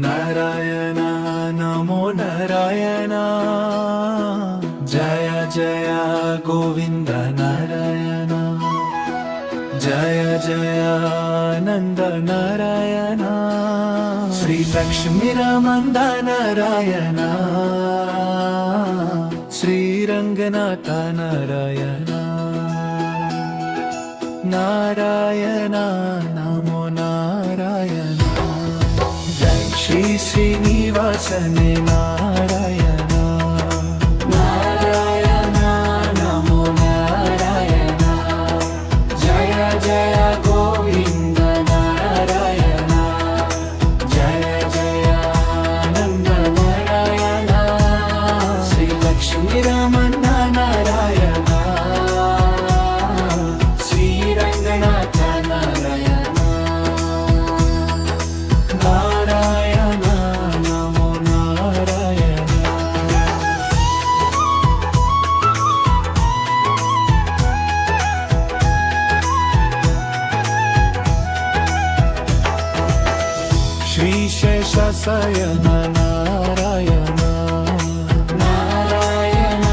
Narayana Namo Narayana Jaya Jaya Govinda Narayana Jaya Jaya Nanda Narayana Shri Lakshmi రమంద Narayana Sriranganatha Narayana Narayana Namo Narayana Jai Shri శ్రీనివాసనే Narayana Narayana Namo Narayana Jaya Jaya Govinda Narayana Jaya Jaya Ananda Narayana Shri Lakshmi Ramana Narayana Sriranganatha Narayana Narayana Namo Narayana శ్రీశేషశయన Narayana Narayana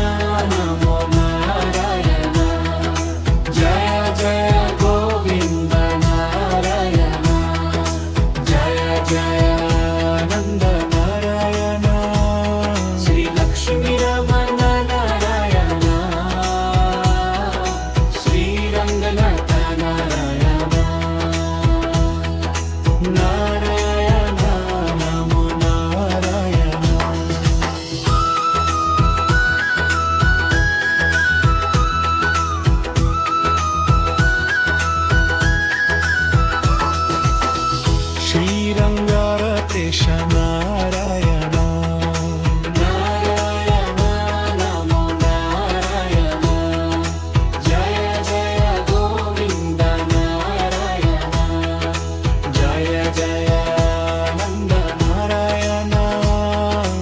Namo Narayana Jaya Jaya Govinda Narayana Jaya Jaya Ananda Narayana Shri Lakshmi Ramana Narayana Sriranganatha Narayana Narayana Namo Narayana శ్రీరంగారతేశ Narayana Narayana Namo Narayana Jaya Jaya Govinda Narayana Jaya Jaya Ananda Narayana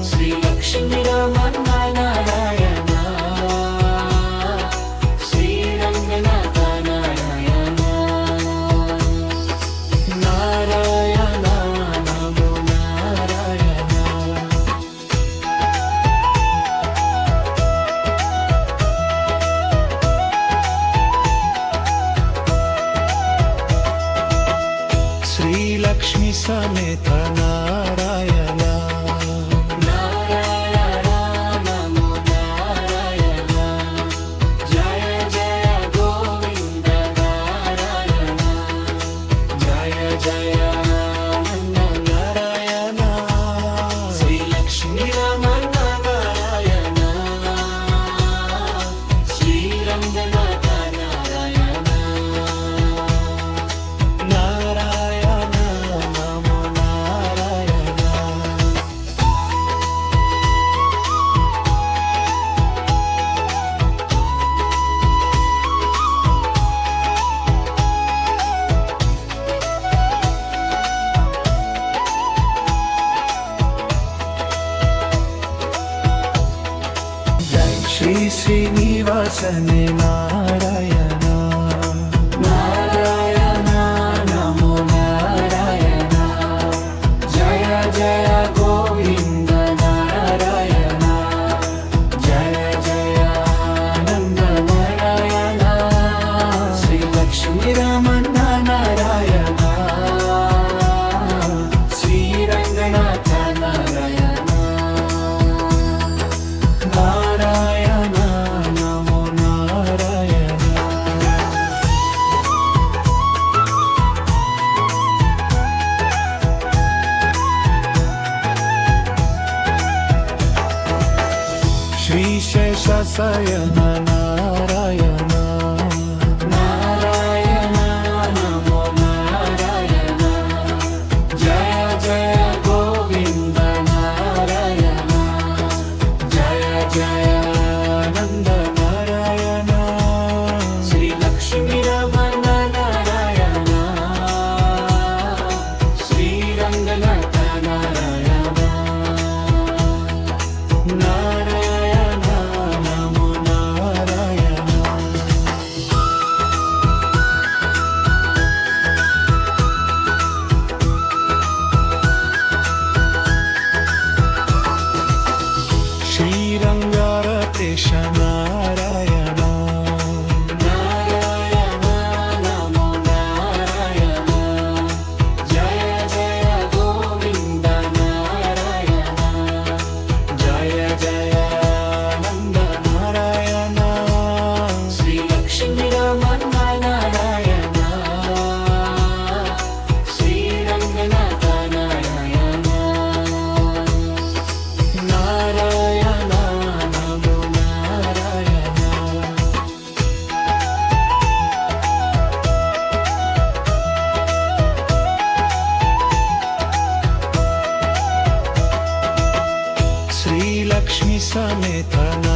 Shri Lakshmi Ramana Narayana Sriranganatha Narayana Narayana Namo Narayana Srilakshmi Sametha Narayana Narayana Namo Narayana Jaya Jaya Govinda Narayana Jaya Jaya Ananda Narayana Shri Lakshmi Ramana Narayana Sriranganatha Narayana Narayana Namo Narayana Jai Shri శ్రీనివాసనే Narayana Narayana Namo Narayana Jaya Jaya Govinda Narayana Jaya Jaya Ananda Narayana Shri Lakshmi Ramana Narayana Sriranganatha Narayana Narayana Namo Narayana శ్రీశేషశయన Narayana Narayana Namo Narayana Jaya Jaya Govinda Narayana Jaya Jaya Ananda Narayana Shri Lakshmi Ramana Narayana Sriranganatha Narayana Narayana Namo Narayana సమితల